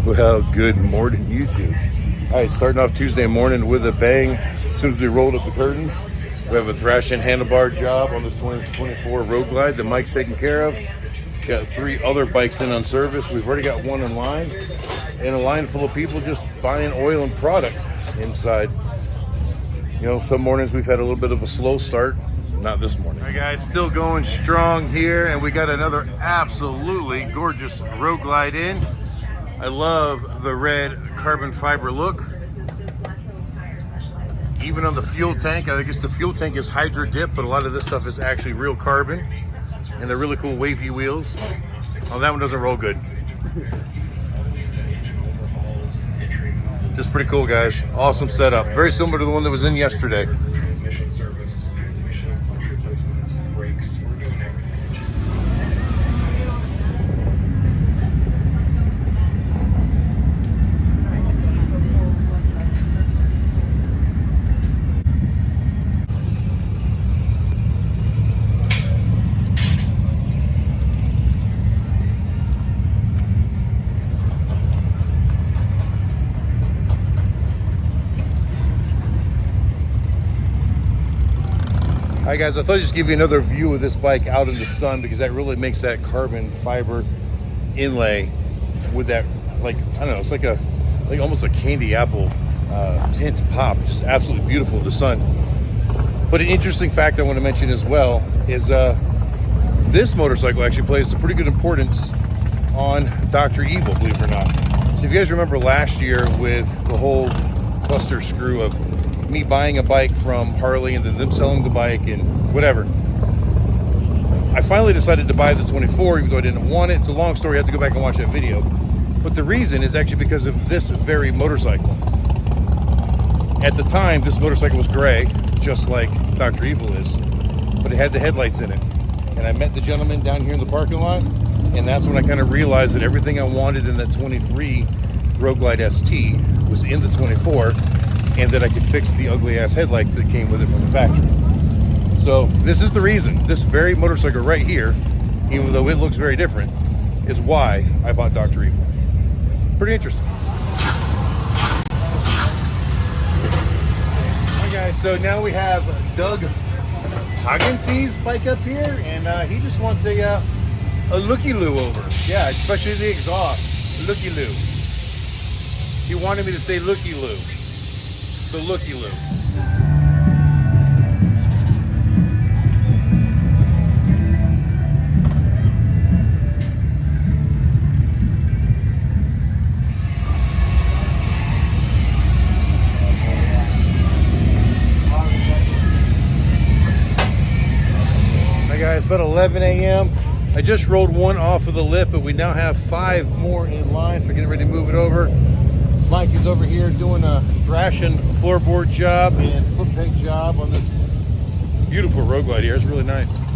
Well, good morning, YouTube. All right, starting off Tuesday morning with a bang. As soon as we rolled up the curtains, we have a thrash and handlebar job on this 2024 Road Glide that Mike's taking care of. Got 3 other bikes in on service. We've already got one in line, and a line full of people just buying oil and product inside. You know, some mornings we've had a little bit of a slow start. Not this morning. All right, guys, still going strong here, and we got another absolutely gorgeous Road Glide in. I love the red carbon fiber look. Even on the fuel tank, I guess the fuel tank is hydro dip, but a lot of this stuff is actually real carbon. And they're really cool wavy wheels. Oh, that one doesn't roll good. Just pretty cool, guys. Awesome setup. Very similar to the one that was in yesterday. All right, guys, I thought I'd just give you another view of this bike out in the sun because that really makes that carbon fiber inlay with that, like, I don't know, it's like almost a candy apple tint pop. Just absolutely beautiful in the sun. But an interesting fact I want to mention as well is this motorcycle actually plays a pretty good importance on Dr. Evil, believe it or not. So if you guys remember last year with the whole cluster screw of me buying a bike from Harley and then them selling the bike and whatever, I finally decided to buy the 24 even though I didn't want it. It's a long story, I have to go back and watch that video. But the reason is actually because of this very motorcycle. At the time, this motorcycle was gray, just like Dr. Evil is, but it had the headlights in it. And I met the gentleman down here in the parking lot, and that's when I kind of realized that everything I wanted in that 23 Road Glide ST was in the 24, and that I could fix the ugly ass headlight that came with it from the factory. So this is the reason, this very motorcycle right here, even though it looks very different, is why I bought Dr. Evil. Pretty interesting. Alright guys, so now we have Doug Hogginsy's bike up here, and he just wants a looky-loo over. Yeah, especially the exhaust, looky-loo. He wanted me to say looky-loo. The looky-loo. Hi guys, about 11 a.m. I just rolled one off of the lift, but we now have 5 more in line, so we're getting ready to move it over. Mike is over here doing a thrash and floorboard job and foot peg job on this beautiful Road Glide here. It's really nice.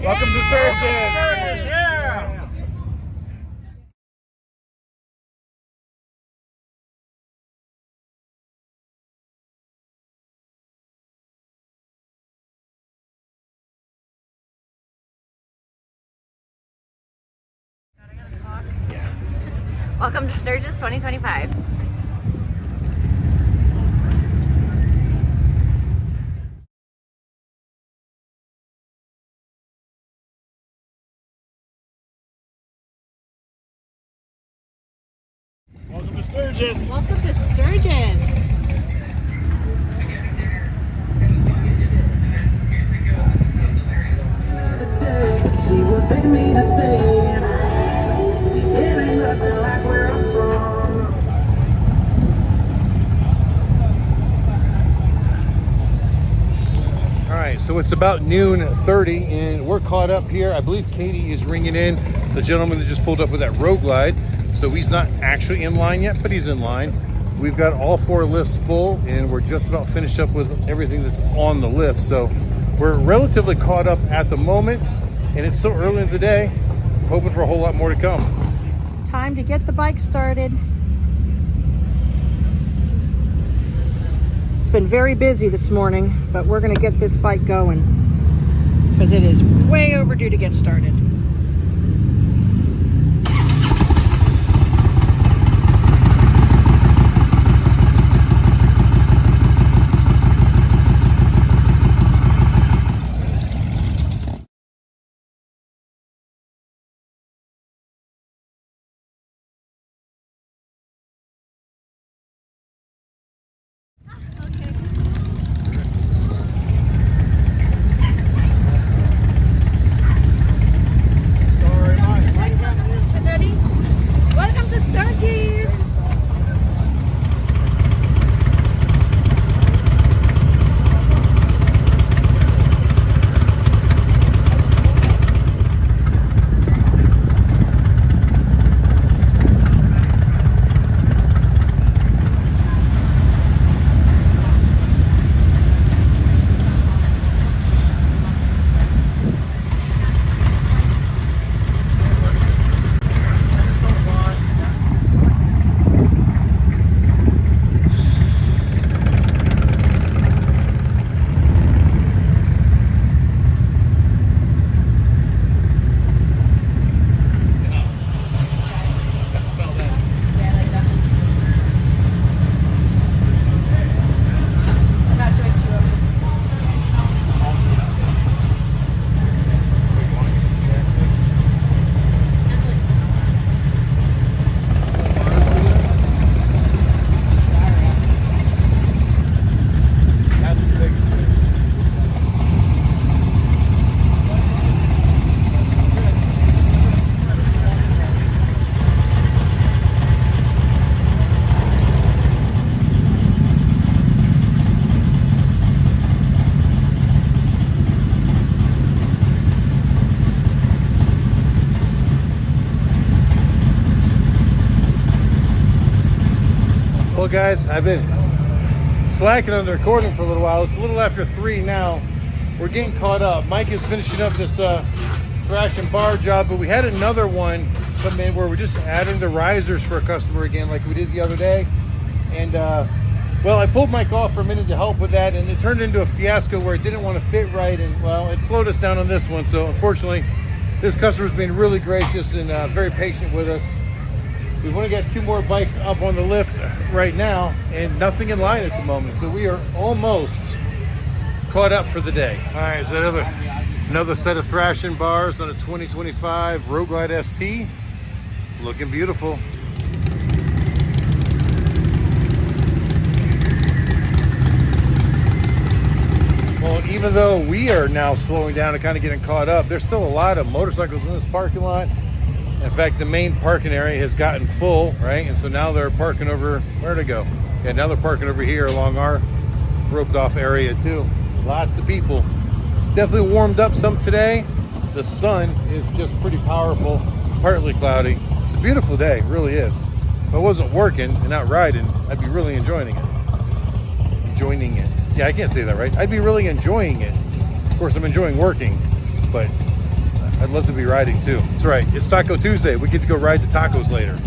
Welcome to Sturgis! Yeah! Welcome to Sturgis 2025. Welcome to Sturgis. Welcome to Sturgis. so it's about noon 30 and we're caught up here. I believe Katie is ringing in the gentleman that just pulled up with that Road Glide. So he's not actually in line yet, but he's in line. We've got all 4 lifts full and we're just about finished up with everything that's on the lift. So we're relatively caught up at the moment and it's so early in the day, hoping for a whole lot more to come. Time to get the bike started. It's been very busy this morning, but we're gonna get this bike going because it is way overdue to get started. Welcome to Sturgis. Well guys, I've been slacking on the recording for a little while. It's a little after 3 now. We're getting caught up. Mike is finishing up this thrash and bar job, but we had another one come in where we're just adding the risers for a customer again like we did the other day. And well, I pulled Mike off for a minute to help with that, and it turned into a fiasco where it didn't want to fit right, and well, it slowed us down on this one. So unfortunately, this customer's been really gracious and very patient with us. We've only got 2 more bikes up on the lift right now and nothing in line at the moment. So we are almost caught up for the day. All right, is that another set of thrashing bars on a 2025 Road Glide ST. Looking beautiful. Well, even though we are now slowing down and kind of getting caught up, there's still a lot of motorcycles in this parking lot. In fact, the main parking area has gotten full, right? And so now they're parking over, where to go? Yeah, now they're parking over here along our roped off area too. Lots of people. Definitely warmed up some today. The sun is just pretty powerful, partly cloudy. It's a beautiful day, it really is. If I wasn't working and out riding, I'd be really enjoying it. Enjoying it. Yeah, I can't say that right. I'd be really enjoying it. Of course, I'm enjoying working, but I'd love to be riding too. That's right, it's Taco Tuesday. We get to go ride the tacos later.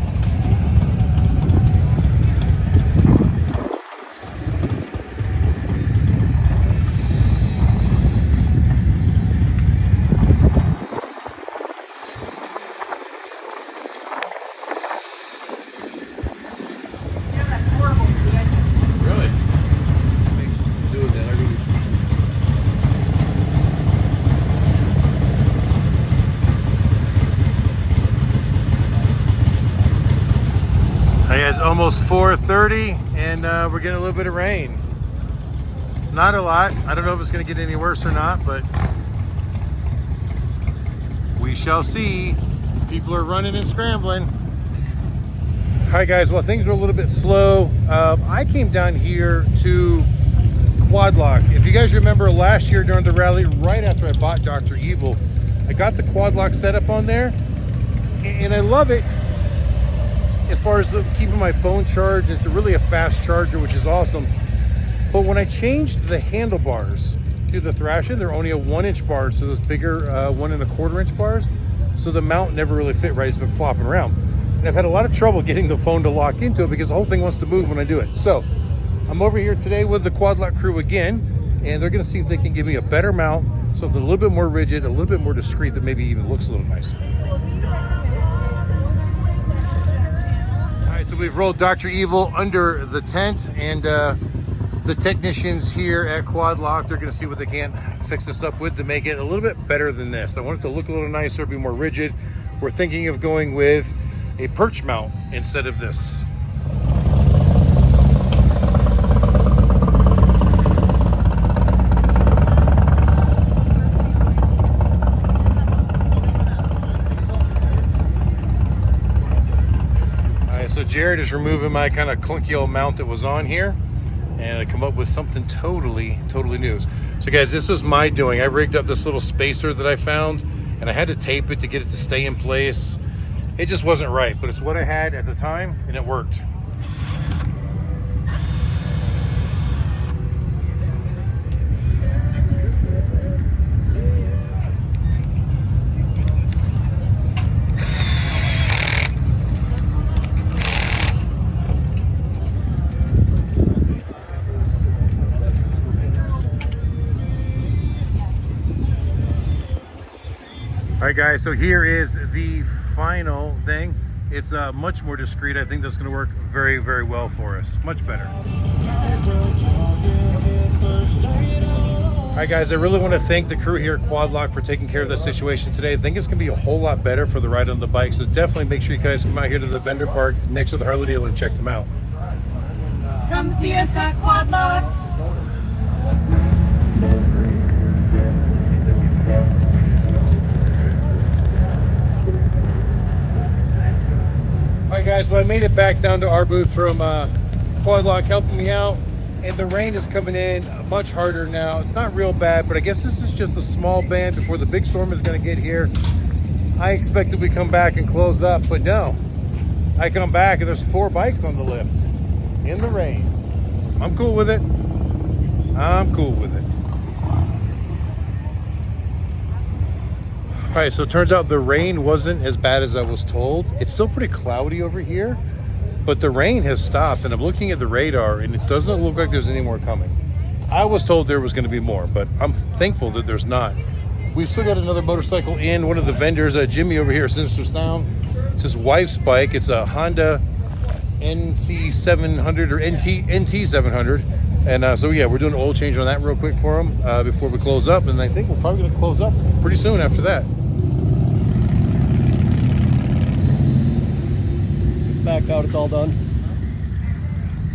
Really? Thanks for doing that. Hey guys, almost 4:30 and we're getting a little bit of rain. Not a lot. I don't know if it's going to get any worse or not, but we shall see. People are running and scrambling. All right guys, well, things were a little bit slow. I came down here to quad lock. If you guys remember last year during the rally, right after I bought Dr. Evil, I got the quad lock setup on there, and I love it as far as keeping my phone charged. It's really a fast charger, which is awesome. But when I changed the handlebars to the Thrashing, they're only a 1-inch bar, so those bigger 1.25-inch bars. So the mount never really fit right. It's been flopping around. And I've had a lot of trouble getting the phone to lock into it because the whole thing wants to move when I do it. So I'm over here today with the quad lock crew again, and they're gonna see if they can give me a better mount, something a little bit more rigid, a little bit more discreet that maybe even looks a little nicer. All right, so we've rolled Dr. Evil under the tent, and the technicians here at Quad Lock, they're gonna see what they can fix this up with to make it a little bit better than this. I want it to look a little nicer, be more rigid. We're thinking of going with a perch mount instead of this. All right, so Jared is removing my kind of clunky old mount that was on here, and I come up with something totally new. So guys, this was my doing. I rigged up this little spacer that I found, and I had to tape it to get it to stay in place. It just wasn't right, but it's what I had at the time, and it worked. All right, guys, so here is the final thing. It's much more discreet. I think that's going to work very, very well for us. Much better. All right, guys, I really want to thank the crew here at Quad Lock for taking care of this situation today. I think it's going to be a whole lot better for the ride on the bike, so definitely make sure you guys come out here to the vendor park next to the Harley dealer and check them out. Come see us at Quad Lock. All right, guys, well, I made it back down to our booth from Quad Lock helping me out, and the rain is coming in much harder now. It's not real bad, but I guess this is just a small band before the big storm is going to get here. I expected we come back and close up, but no. I come back and there's 4 bikes on the lift in the rain. I'm cool with it. I'm cool with it. All right, so it turns out the rain wasn't as bad as I was told. It's still pretty cloudy over here, but the rain has stopped, and I'm looking at the radar, and it doesn't look like there's any more coming. I was told there was going to be more, but I'm thankful that there's not. We've still got another motorcycle in. One of the vendors, Jimmy over here, sends us down. It's his wife's bike. It's a Honda NC 700 or NT 700. And so yeah, we're doing an oil change on that real quick for him before we close up. And I think we're probably going to close up pretty soon after that. Back out, it's all done.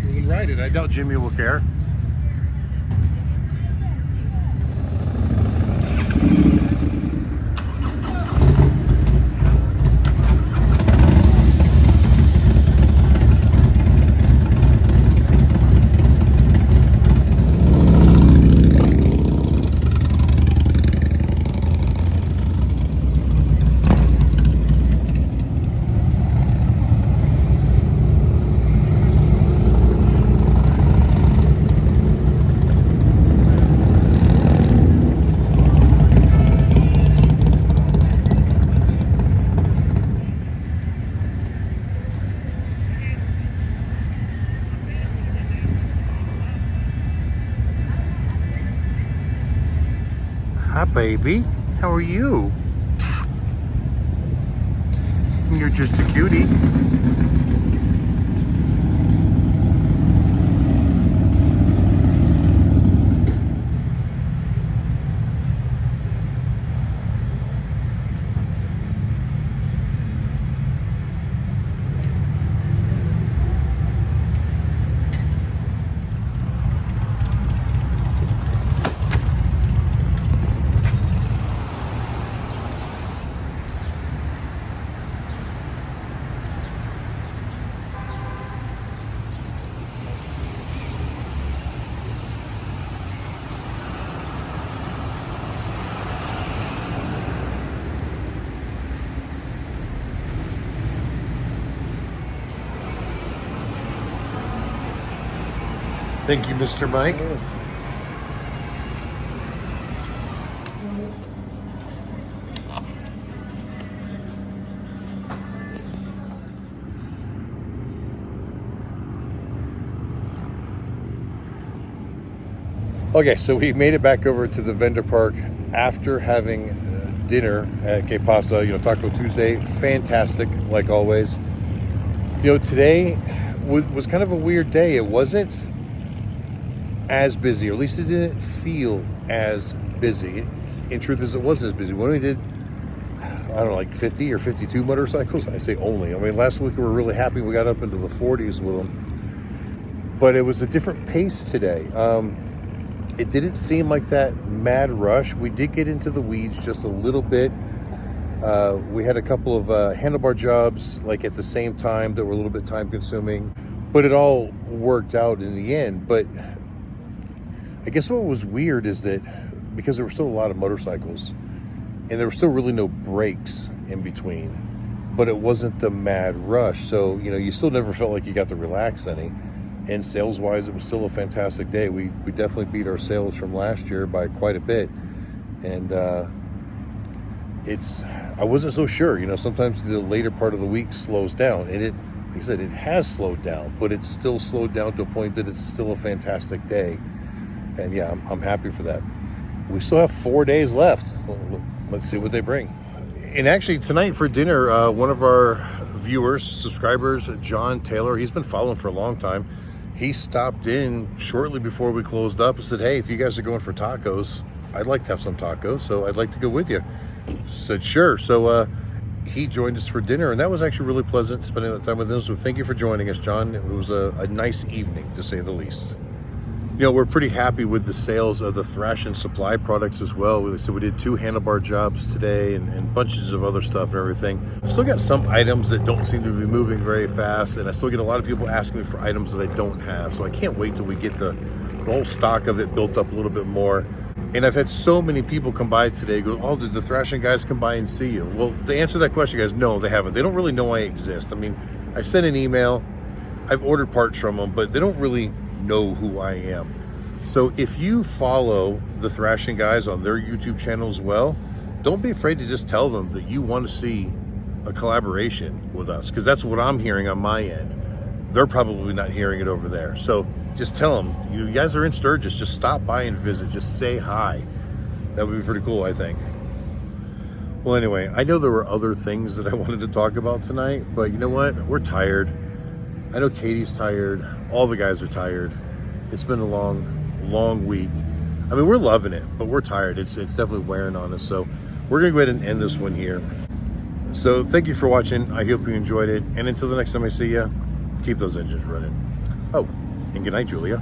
We can ride it. I doubt Jimmy will care. Hi, baby. How are you? You're just a cutie. Thank you, Mr. Mike. Okay, so we made it back over to the vendor park after having dinner at Que Pasa, Taco Tuesday. Fantastic, like always. Today was kind of a weird day. It wasn't as busy, or at least it didn't feel as busy. In truth, as it wasn't as busy. We only did, I don't know, like 50 or 52 motorcycles. I say only. I mean, last week we were really happy. We got up into the 40s with them. But it was a different pace today. It didn't seem like that mad rush. We did get into the weeds just a little bit. We had a couple of handlebar jobs like at the same time that were a little bit time consuming, but it all worked out in the end. But I guess what was weird is that because there were still a lot of motorcycles and there were still really no breaks in between, but it wasn't the mad rush. So, you still never felt like you got to relax any. And sales-wise, it was still a fantastic day. We definitely beat our sales from last year by quite a bit. And I wasn't so sure. Sometimes the later part of the week slows down. And like I said, it has slowed down, but it's still slowed down to a point that it's still a fantastic day. And yeah, I'm happy for that. We still have 4 days left. Let's see what they bring. And actually, tonight for dinner, one of our viewers, subscribers, John Taylor, he's been following for a long time. He stopped in shortly before we closed up and said, hey, if you guys are going for tacos, I'd like to have some tacos, so I'd like to go with you. Said, sure. So he joined us for dinner, and that was actually really pleasant spending that time with him. So thank you for joining us, John. It was a nice evening, to say the least. We're pretty happy with the sales of the Thrash and Supply products as well. So we did 2 handlebar jobs today and bunches of other stuff and everything. I've still got some items that don't seem to be moving very fast, and I still get a lot of people asking me for items that I don't have. So I can't wait till we get the whole stock of it built up a little bit more. And I've had so many people come by today go, oh, did the Thrashing guys come by and see you? Well, to answer that question, guys, no, they haven't. They don't really know I exist. I mean, I sent an email. I've ordered parts from them, but they don't really know who I am. So if you follow the Thrashing guys on their YouTube channel as well, don't be afraid to just tell them that you want to see a collaboration with us, because that's what I'm hearing on my end. They're probably not hearing it over there. So just tell them, you guys are in Sturgis, just stop by and visit, just say hi. That would be pretty cool, I think. Well, anyway, I know there were other things that I wanted to talk about tonight, but you know what? We're tired. I know Katie's tired. All the guys are tired. It's been a long week. I mean, we're loving it, but we're tired. It's definitely wearing on us. So we're going to go ahead and end this one here. So thank you for watching. I hope you enjoyed it. And until the next time I see you, keep those engines running. Oh, and good night, Julia.